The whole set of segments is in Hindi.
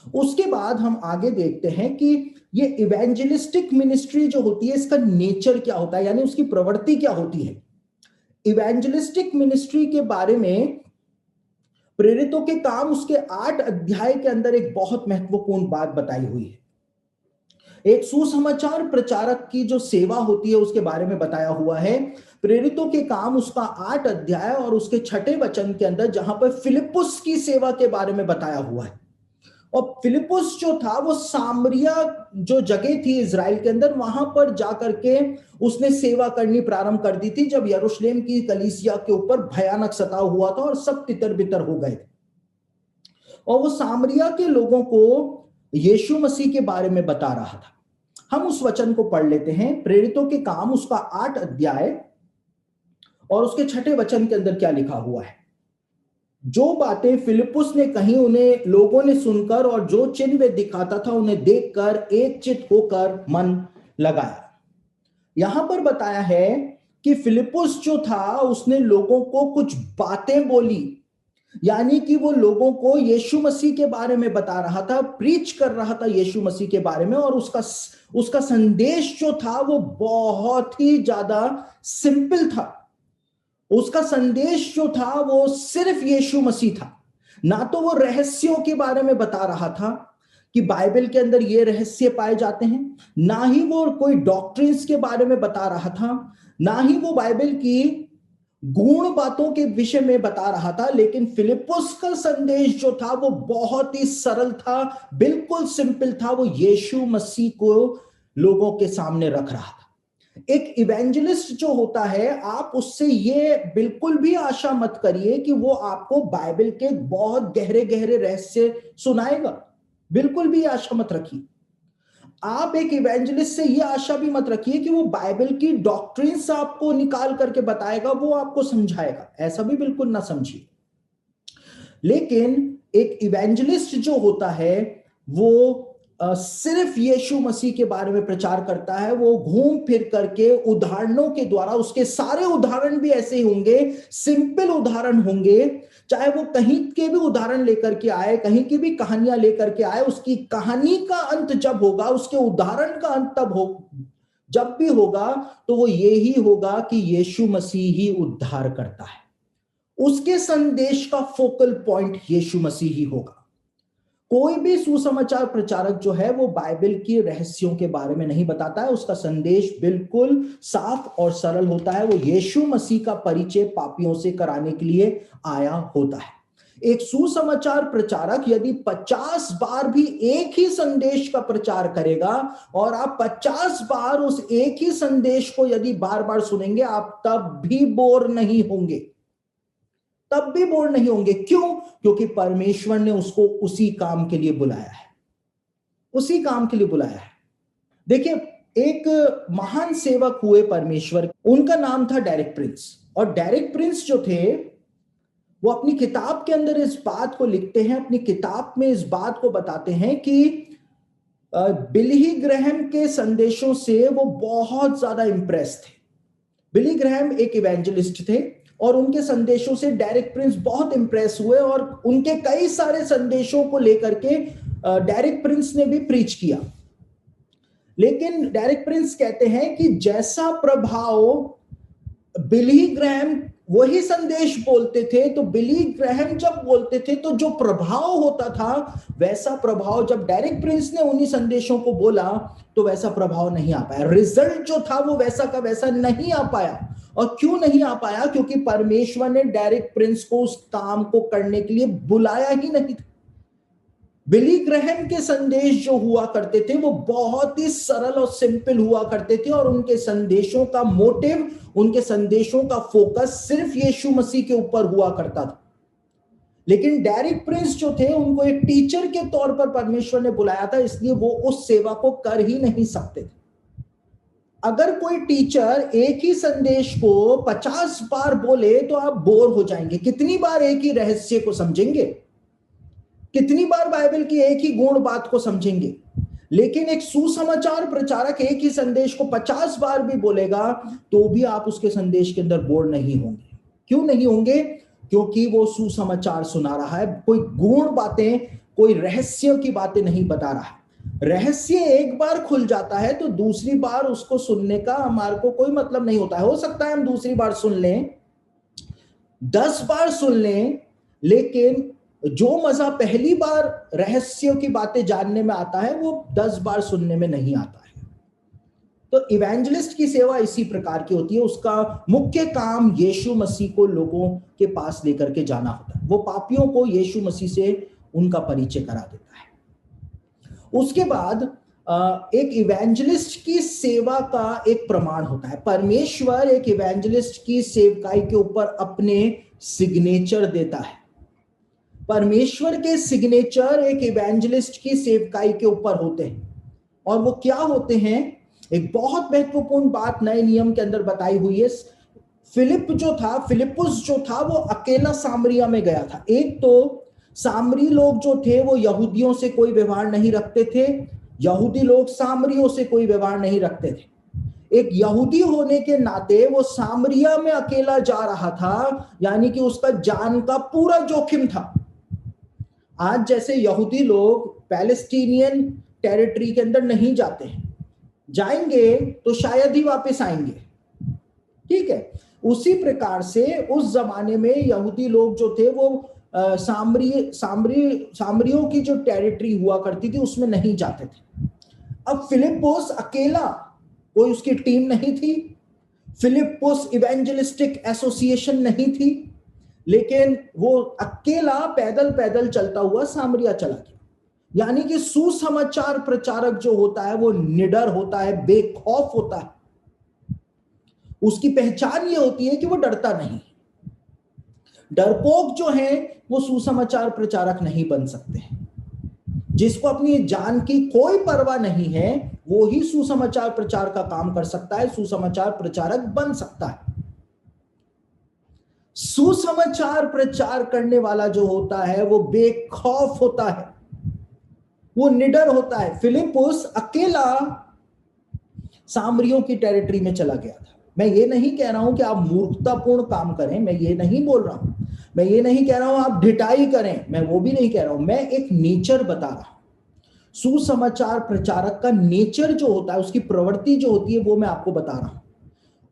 उसके बाद हम आगे देखते हैं कि ये इवेंजलिस्टिक मिनिस्ट्री जो होती है इसका नेचर क्या होता है, यानी उसकी प्रवृत्ति क्या होती है। इवेंजलिस्टिक मिनिस्ट्री के बारे में प्रेरितों के काम उसके 8 अध्याय के अंदर एक बहुत महत्वपूर्ण बात बताई हुई है। एक सुसमाचार प्रचारक की जो सेवा होती है उसके बारे में बताया हुआ है। प्रेरितों के काम उसका 8 अध्याय और उसके 6 वचन के अंदर, जहां पर फिलिपुस की सेवा के बारे में बताया हुआ है। और फिलिपुस जो था वो सामरिया जो जगह थी इजराइल के अंदर, वहां पर जाकर के उसने सेवा करनी प्रारंभ कर दी थी जब यरूशलेम की कलीसिया के ऊपर भयानक सताव हुआ था और सब तितर बितर हो गए थे। और वो सामरिया के लोगों को यीशु मसीह के बारे में बता रहा था। हम उस वचन को पढ़ लेते हैं, प्रेरितों के काम उसका 8 अध्याय और उसके 6 वचन के अंदर क्या लिखा हुआ है। जो बातें फिलिपुस ने कही उन्हें लोगों ने सुनकर और जो चिन्ह वे दिखाता था उन्हें देखकर एकचित्त होकर मन लगाया। यहां पर बताया है कि फिलिपुस जो था उसने लोगों को कुछ बातें बोली, यानी कि वो लोगों को यीशु मसीह के बारे में बता रहा था, प्रीच कर रहा था यीशु मसीह के बारे में। और उसका संदेश जो था वो बहुत ही ज्यादा सिंपल था। उसका संदेश जो था वो सिर्फ यीशु मसीह था। ना तो वो रहस्यों के बारे में बता रहा था कि बाइबल के अंदर ये रहस्य पाए जाते हैं, ना ही वो कोई डॉक्ट्रिन्स के बारे में बता रहा था, ना ही वो बाइबल की गूढ़ बातों के विषय में बता रहा था। लेकिन फिलिपुस का संदेश जो था वो बहुत ही सरल था, बिल्कुल सिंपल था। वो यीशु मसीह को लोगों के सामने रख रहा था। एक इवेंजलिस्ट जो होता है, आप उससे ये बिल्कुल भी आशा मत करिए कि वो आपको बाइबल के बहुत गहरे गहरे रहस्य सुनाएगा। बिल्कुल भी आशा मत रखिए। आप एक इवेंजलिस्ट से ये आशा भी मत रखिए कि वो बाइबल की डॉक्ट्रिन्स आपको निकाल करके बताएगा, वो आपको समझाएगा। ऐसा भी बिल्कुल ना समझिए। लेकिन एक इवेंजलिस्ट जो होता है वो सिर्फ यीशु मसीह के बारे में प्रचार करता है। वो घूम फिर करके उदाहरणों के द्वारा, उसके सारे उदाहरण भी ऐसे ही होंगे, सिंपल उदाहरण होंगे। चाहे वो कहीं के भी उदाहरण लेकर के आए, कहीं की भी कहानियां लेकर के आए, उसकी कहानी का अंत जब होगा, उसके उदाहरण का अंत तब हो, जब भी होगा तो वो यही होगा कि यीशु मसीह ही उद्धार करता है। उसके संदेश का फोकल पॉइंट यीशु मसीह ही होगा। कोई भी सुसमाचार प्रचारक जो है वो बाइबल के रहस्यों के बारे में नहीं बताता है। उसका संदेश बिल्कुल साफ और सरल होता है। वो यीशु मसीह का परिचय पापियों से कराने के लिए आया होता है। एक सुसमाचार प्रचारक यदि 50 बार भी एक ही संदेश का प्रचार करेगा और आप 50 बार उस एक ही संदेश को यदि बार बार सुनेंगे, आप तब भी बोर नहीं होंगे। तब भी बोर नहीं होंगे। क्यों? क्योंकि परमेश्वर ने उसको उसी काम के लिए बुलाया है। उसी काम के लिए बुलाया है। देखिए, एक महान सेवक हुए परमेश्वर, उनका नाम था डेरिक प्रिंस। और डेरिक प्रिंस जो थे वो अपनी किताब के अंदर इस बात को लिखते हैं, अपनी किताब में इस बात को बताते हैं कि बिली ग्रैहम के संदेशों से वो बहुत ज्यादा इंप्रेस थे। बिली ग्रैहम एक इवेंजलिस्ट थे और उनके संदेशों से डेरिक प्रिंस बहुत इंप्रेस हुए और उनके कई सारे संदेशों को लेकर के डेरिक प्रिंस ने भी प्रीच किया। लेकिन डेरिक प्रिंस कहते हैं कि जैसा प्रभाव बिली ग्रैहम वही संदेश बोलते थे, तो बिली ग्रैहम जब बोलते थे तो जो प्रभाव होता था, वैसा प्रभाव जब डेरिक प्रिंस ने उन्हीं संदेशों को बोला तो वैसा प्रभाव नहीं आ पाया। रिजल्ट जो था वो वैसा का वैसा नहीं आ पाया। और क्यों नहीं आ पाया? क्योंकि परमेश्वर ने डेरिक प्रिंस को उस काम को करने के लिए बुलाया ही नहीं था। बिली ग्रैहम के संदेश जो हुआ करते थे वो बहुत ही सरल और सिंपल हुआ करते थे और उनके संदेशों का मोटिव, उनके संदेशों का फोकस सिर्फ यीशु मसीह के ऊपर हुआ करता था। लेकिन डेरिक प्रिंस जो थे उनको एक टीचर के तौर पर परमेश्वर ने बुलाया था, इसलिए वो उस सेवा को कर ही नहीं सकते थे। अगर कोई टीचर एक ही संदेश को 50 बार बोले तो आप बोर हो जाएंगे। कितनी बार एक ही रहस्य को समझेंगे? कितनी बार बाइबल की एक ही गूढ़ बात को समझेंगे? लेकिन एक सुसमाचार प्रचारक एक ही संदेश को 50 बार भी बोलेगा तो भी आप उसके संदेश के अंदर बोर नहीं होंगे। क्यों नहीं होंगे? क्योंकि वो सुसमाचार सुना रहा है। कोई गूढ़ बातें कोई रहस्य की बातें नहीं बता रहा। रहस्य एक बार खुल जाता है तो दूसरी बार उसको सुनने का हमारे को कोई मतलब नहीं होता है। हो सकता है हम दूसरी बार सुन लें, 10 बार सुन लें, लेकिन जो मजा पहली बार रहस्यों की बातें जानने में आता है वो 10 बार सुनने में नहीं आता है। तो इवेंजलिस्ट की सेवा इसी प्रकार की होती है। उसका मुख्य काम यीशु मसीह को लोगों के पास लेकर के जाना होता है। वो पापियों को यीशु मसीह से उनका परिचय करा देता है। उसके बाद एक इवेंजलिस्ट की सेवा का एक प्रमाण होता है। परमेश्वर एक इवेंजलिस्ट की सेवकाई के ऊपर अपने सिग्नेचर देता है। परमेश्वर के सिग्नेचर एक इवेंजलिस्ट की सेवकाई के ऊपर होते हैं। और वो क्या होते हैं? एक बहुत महत्वपूर्ण बात नए नियम के अंदर बताई हुई है। फिलिपुस जो था वो अकेला सामरिया में गया था। एक तो सामरी लोग जो थे वो यहूदियों से कोई व्यवहार नहीं रखते थे, यहूदी लोग सामरियों से कोई व्यवहार नहीं रखते थे। एक यहूदी होने के नाते वो सामरिया में अकेला जा रहा था, यानी कि उसका जान का पूरा जोखिम था। आज जैसे यहूदी लोग पैलेस्टीनियन टेरिटरी के अंदर नहीं जाते हैं, जाएंगे तो शायद ही वापस आएंगे, ठीक है। उसी प्रकार से उस जमाने में यहूदी लोग जो थे वो सामरियों की जो टेरिटरी हुआ करती थी उसमें नहीं जाते थे। अब फिलिपुस अकेला, कोई उसकी टीम नहीं थी, फिलिपुस इवेंजलिस्टिक एसोसिएशन नहीं थी, लेकिन वो अकेला पैदल पैदल चलता हुआ सामरिया चला गया। यानी कि सुसमाचार प्रचारक जो होता है वो निडर होता है, बेखौफ होता है। उसकी पहचान ये होती है कि वो डरता नहीं। डरपोक जो है वो सुसमाचार प्रचारक नहीं बन सकते। जिसको अपनी जान की कोई परवाह नहीं है वो ही सुसमाचार प्रचार का काम कर सकता है, सुसमाचार प्रचारक बन सकता है। सुसमाचार प्रचार करने वाला जो होता है वो बेखौफ होता है, वो निडर होता है। फिलिपुस अकेला सामरियों की टेरिटरी में चला गया था। मैं ये नहीं कह रहा हूं कि आप मूर्खतापूर्ण काम करें, मैं ये नहीं बोल रहा हूं। मैं ये नहीं कह रहा हूं आप ढिठाई करें, मैं वो भी नहीं कह रहा हूं। मैं एक नेचर बता रहा हूं। सुसमाचार प्रचारक का नेचर जो होता है, उसकी प्रवृत्ति जो होती है वो मैं आपको बता रहा हूं।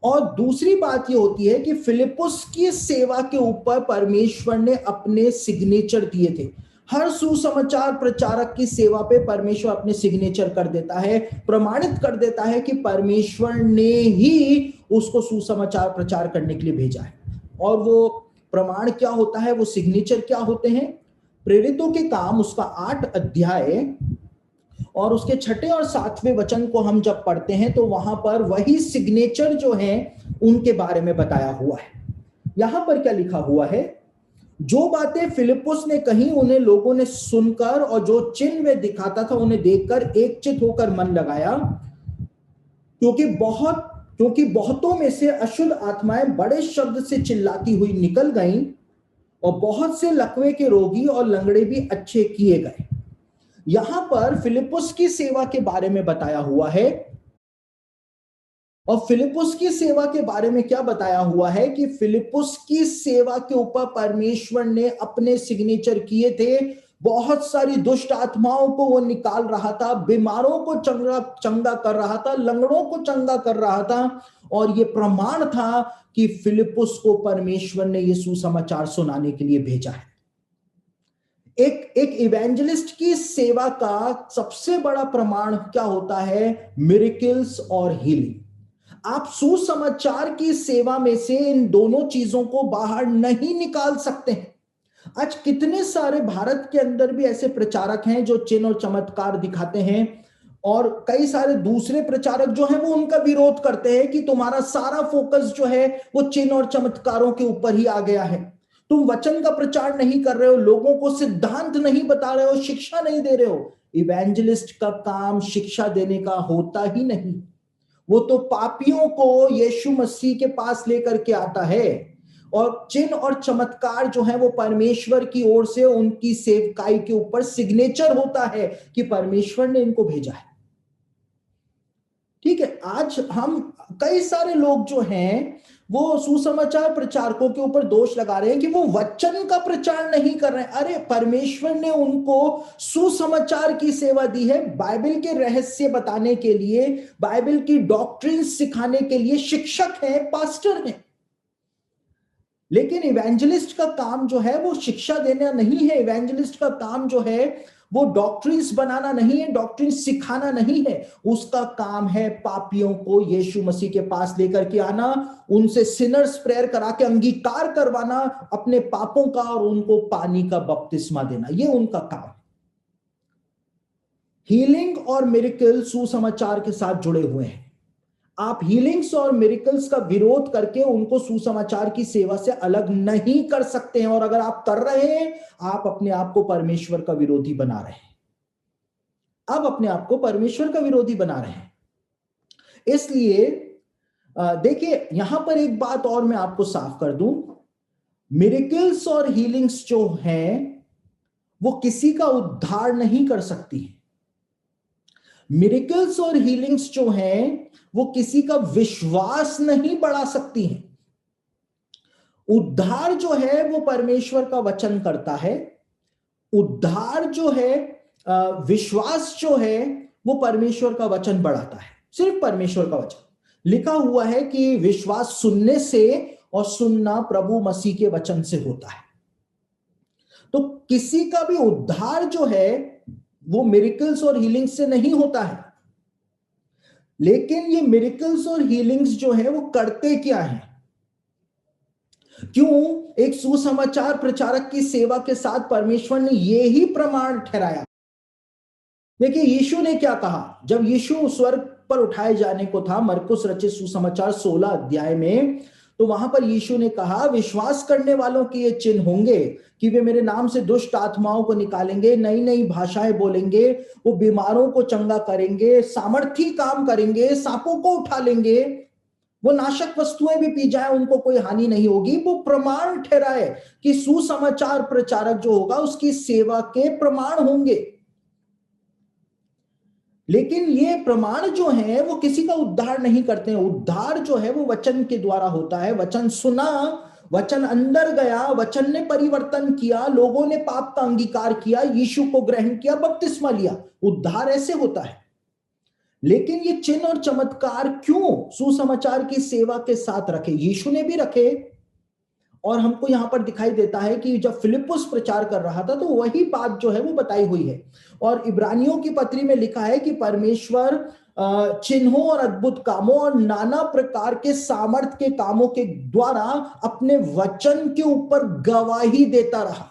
और दूसरी बात ये होती है कि फिलिपुस की सेवा के ऊपर परमेश्वर ने अपने सिग्नेचर दिए थे। हर सुसमाचार प्रचारक की सेवा पे परमेश्वर अपने सिग्नेचर कर देता है, प्रमाणित कर देता है कि परमेश्वर ने ही उसको सुसमाचार प्रचार करने के लिए भेजा है। और वो प्रमाण क्या होता है, वो सिग्नेचर क्या होते हैं? प्रेरितों के काम उसका 8 अध्याय और उसके 6 और 7वें वचन को हम जब पढ़ते हैं तो वहां पर वही सिग्नेचर जो है उनके बारे में बताया हुआ है। यहां पर क्या लिखा हुआ है? जो बातें फिलिपुस ने कही उन्हें लोगों ने सुनकर और जो चिन्ह वे दिखाता था उन्हें देखकर एकचित होकर मन लगाया, क्योंकि बहुतों में से अशुद्ध आत्माएं बड़े शब्द से चिल्लाती हुई निकल गईं और बहुत से लकवे के रोगी और लंगड़े भी अच्छे किए गए। यहां पर फिलिपुस की सेवा के बारे में बताया हुआ है। और फिलिपुस की सेवा के बारे में क्या बताया हुआ है कि फिलिपुस की सेवा के ऊपर परमेश्वर ने अपने सिग्नेचर किए थे। बहुत सारी दुष्ट आत्माओं को वो निकाल रहा था, बीमारों को चंगा कर रहा था, लंगड़ों को चंगा कर रहा था। और ये प्रमाण था कि फिलिपुस को परमेश्वर ने ये सुसमाचार सुनाने के लिए भेजा है। एक इवेंजलिस्ट की सेवा का सबसे बड़ा प्रमाण क्या होता है? मिरेकल्स और हीलिंग। आप सुसमाचार की सेवा में से इन दोनों चीजों को बाहर नहीं निकाल सकते हैं। आज कितने सारे भारत के अंदर भी ऐसे प्रचारक हैं जो चिन्ह और चमत्कार दिखाते हैं, और कई सारे दूसरे प्रचारक जो हैं वो उनका विरोध करते हैं कि तुम्हारा सारा फोकस जो है वो चिन्ह और चमत्कारों के ऊपर ही आ गया है। तुम वचन का प्रचार नहीं कर रहे हो, लोगों को सिद्धांत नहीं बता रहे हो, शिक्षा नहीं दे रहे हो। इवेंजलिस्ट का काम शिक्षा देने का होता ही नहीं। वो तो पापियों को यीशु मसीह के पास लेकर के आता है, और चिन्ह और चमत्कार जो है वो परमेश्वर की ओर से उनकी सेवकाई के ऊपर सिग्नेचर होता है कि परमेश्वर ने इनको भेजा है। ठीक है। आज हम कई सारे लोग जो हैं वो सुसमाचार प्रचारकों के ऊपर दोष लगा रहे हैं कि वो वचन का प्रचार नहीं कर रहे हैं। अरे परमेश्वर ने उनको सुसमाचार की सेवा दी है, बाइबल के रहस्य बताने के लिए, बाइबल की डॉक्ट्रिन सिखाने के लिए शिक्षक हैं, पास्टर हैं। लेकिन इवेंजलिस्ट का काम जो है वो शिक्षा देना नहीं है। इवेंजलिस्ट का काम जो है वो डॉक्ट्रिन्स बनाना नहीं है, डॉक्ट्रिन सिखाना नहीं है। उसका काम है पापियों को यीशु मसीह के पास लेकर के आना, उनसे सिनर्स प्रेयर करा के अंगीकार करवाना अपने पापों का और उनको पानी का बपतिस्मा देना, ये उनका काम है। हीलिंग और मिरेकल सुसमाचार के साथ जुड़े हुए हैं। आप हीलिंग्स और मिरेकल्स का विरोध करके उनको सुसमाचार की सेवा से अलग नहीं कर सकते हैं, और अगर आप कर रहे हैं आप अपने आप को परमेश्वर का विरोधी बना रहे हैं। आप अपने आप को परमेश्वर का विरोधी बना रहे हैं। इसलिए देखिए यहां पर एक बात और मैं आपको साफ कर दूं, मिरेकल्स और हीलिंग्स जो हैं वो किसी का उद्धार नहीं कर सकती है। मिरेकल्स और हीलिंग्स जो हैं वो किसी का विश्वास नहीं बढ़ा सकती हैं। उद्धार जो है वो परमेश्वर का वचन करता है। उद्धार जो है, विश्वास जो है वो परमेश्वर का वचन बढ़ाता है, सिर्फ परमेश्वर का वचन। लिखा हुआ है कि विश्वास सुनने से और सुनना प्रभु मसीह के वचन से होता है। तो किसी का भी उद्धार जो है वो मिरेकल्स और हीलिंग्स से नहीं होता है। लेकिन ये मिरेकल्स और हीलिंग्स जो है वो करते क्या है? क्यों एक सुसमाचार प्रचारक की सेवा के साथ परमेश्वर ने ये ही प्रमाण ठहराया। देखिए यीशु ने क्या कहा जब यीशु स्वर्ग पर उठाए जाने को था, मरकुस रचित सुसमाचार 16 अध्याय में, तो वहां पर यीशु ने कहा विश्वास करने वालों के ये चिन्ह होंगे कि वे मेरे नाम से दुष्ट आत्माओं को निकालेंगे, नई नई भाषाएं बोलेंगे, वो बीमारों को चंगा करेंगे, सामर्थी काम करेंगे, सांपों को उठा लेंगे, वो नाशक वस्तुएं भी पी जाए उनको कोई हानि नहीं होगी। वो प्रमाण ठहराए कि सुसमाचार प्रचारक जो होगा उसकी सेवा के प्रमाण होंगे। लेकिन ये प्रमाण जो है वो किसी का उद्धार नहीं करते हैं। उद्धार जो है वो वचन के द्वारा होता है। वचन सुना, वचन अंदर गया, वचन ने परिवर्तन किया, लोगों ने पाप का अंगीकार किया, यीशु को ग्रहण किया, बपतिस्मा लिया। उद्धार ऐसे होता है। लेकिन ये चिन्ह और चमत्कार क्यों सुसमाचार की सेवा के साथ रखे? यीशु ने भी रखे, और हमको यहां पर दिखाई देता है कि जब फिलिप्पुस प्रचार कर रहा था तो वही बात जो है वो बताई हुई है। और इब्रानियों की पत्री में लिखा है कि परमेश्वर चिन्हों और अद्भुत कामों और नाना प्रकार के सामर्थ के कामों के द्वारा अपने वचन के ऊपर गवाही देता रहा।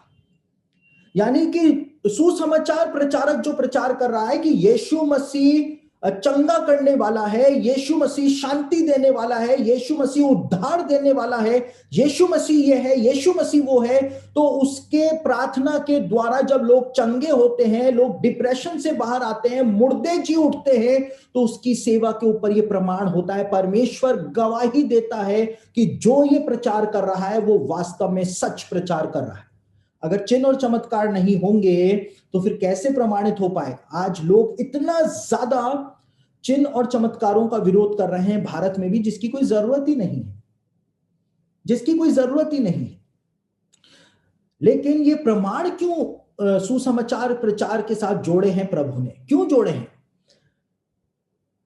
यानी कि सुसमाचार प्रचारक जो प्रचार कर रहा है कि यीशु मसीह चंगा करने वाला है, यीशु मसीह शांति देने वाला है, यीशु मसीह उद्धार देने वाला है, यीशु मसीह ये है, यीशु मसीह वो है, तो उसके प्रार्थना के द्वारा जब लोग चंगे होते हैं, लोग डिप्रेशन से बाहर आते हैं, मुर्दे जी उठते हैं, तो उसकी सेवा के ऊपर ये प्रमाण होता है। परमेश्वर गवाही देता है कि जो ये प्रचार कर रहा है वो वास्तव में सच प्रचार कर रहा है। अगर चिन्ह और चमत्कार नहीं होंगे तो फिर कैसे प्रमाणित हो पाएगा? आज लोग इतना ज्यादा चिन्ह और चमत्कारों का विरोध कर रहे हैं भारत में भी, जिसकी कोई जरूरत ही नहीं है, जिसकी कोई जरूरत ही नहीं है। लेकिन ये प्रमाण क्यों सुसमाचार प्रचार के साथ जोड़े हैं प्रभु ने? क्यों जोड़े हैं?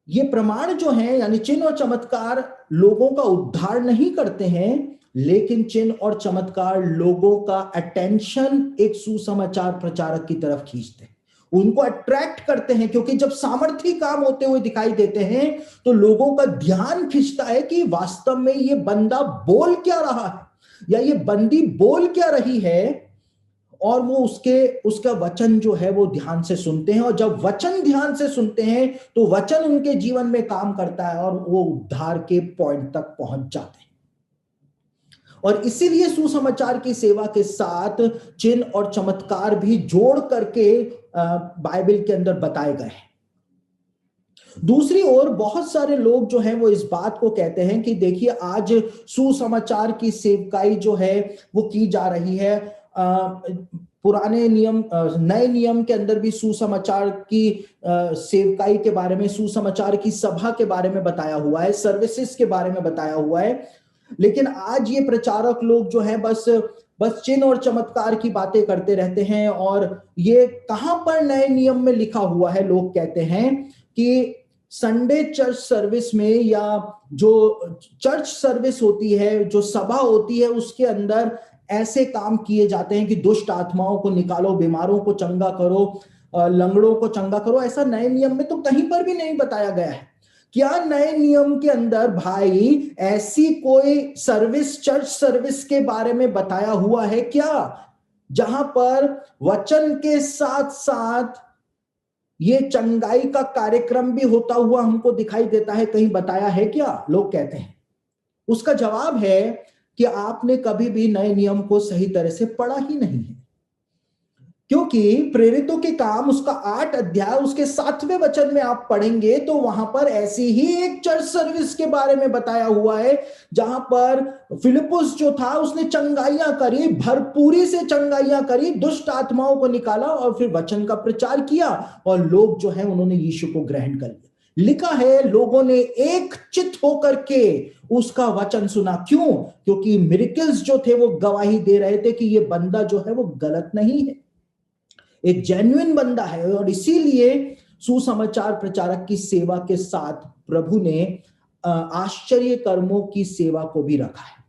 ये प्रमाण जो है यानी चिन्ह और चमत्कार लोगों का उद्धार नहीं करते हैं, लेकिन चिन्ह और चमत्कार लोगों का अटेंशन एक सुसमाचार प्रचारक की तरफ खींचते हैं, उनको अट्रैक्ट करते हैं। क्योंकि जब सामर्थी काम होते हुए दिखाई देते हैं तो लोगों का ध्यान खींचता है कि वास्तव में ये बंदा बोल क्या रहा है या ये बंदी बोल क्या रही है, और वो उसका वचन जो है वो ध्यान से सुनते हैं। और जब वचन ध्यान से सुनते हैं तो वचन उनके जीवन में काम करता है और वो उद्धार के पॉइंट तक पहुंच जाते हैं। और इसीलिए सुसमाचार की सेवा के साथ चिन्ह और चमत्कार भी जोड़ करके बाइबल के अंदर बताए गए हैं। दूसरी ओर बहुत सारे लोग जो हैं वो इस बात को कहते हैं कि देखिए आज सुसमाचार की सेवकाई जो है वो की जा रही है। पुराने नियम, नए नियम के अंदर भी सुसमाचार की सेवकाई के बारे में, सुसमाचार की सभा के बारे में बताया हुआ है, सर्विसेज के बारे में बताया हुआ है। लेकिन आज ये प्रचारक लोग जो है बस बस चिन्ह और चमत्कार की बातें करते रहते हैं। और ये कहां पर नए नियम में लिखा हुआ है? लोग कहते हैं कि संडे चर्च सर्विस में, या जो चर्च सर्विस होती है, जो सभा होती है, उसके अंदर ऐसे काम किए जाते हैं कि दुष्ट आत्माओं को निकालो, बीमारों को चंगा करो, लंगड़ों को चंगा करो। ऐसा नए नियम में तो कहीं पर भी नहीं बताया गया है। क्या नए नियम के अंदर भाई ऐसी कोई सर्विस, चर्च सर्विस के बारे में बताया हुआ है क्या, जहां पर वचन के साथ साथ ये चंगाई का कार्यक्रम भी होता हुआ हमको दिखाई देता है? कहीं बताया है क्या? लोग कहते हैं। उसका जवाब है कि आपने कभी भी नए नियम को सही तरह से पढ़ा ही नहीं है। क्योंकि प्रेरितों के काम उसका 8 अध्याय उसके 7वें वचन में आप पढ़ेंगे तो वहां पर ऐसी ही एक चर्च सर्विस के बारे में बताया हुआ है, जहां पर फिलिपुस जो था उसने चंगाइयां करी, भरपूरी से चंगाइयां करी, दुष्ट आत्माओं को निकाला और फिर वचन का प्रचार किया, और लोग जो है उन्होंने यीशु को ग्रहण कर लिया। लिखा है लोगों ने एक चित होकर के उसका वचन सुना। क्यों? क्योंकि मिरेकल्स जो थे वो गवाही दे रहे थे कि ये बंदा जो है वो गलत नहीं है, एक जेन्युइन बंदा है। और इसीलिए सुसमाचार प्रचारक की सेवा के साथ प्रभु ने आश्चर्य कर्मों की सेवा को भी रखा है।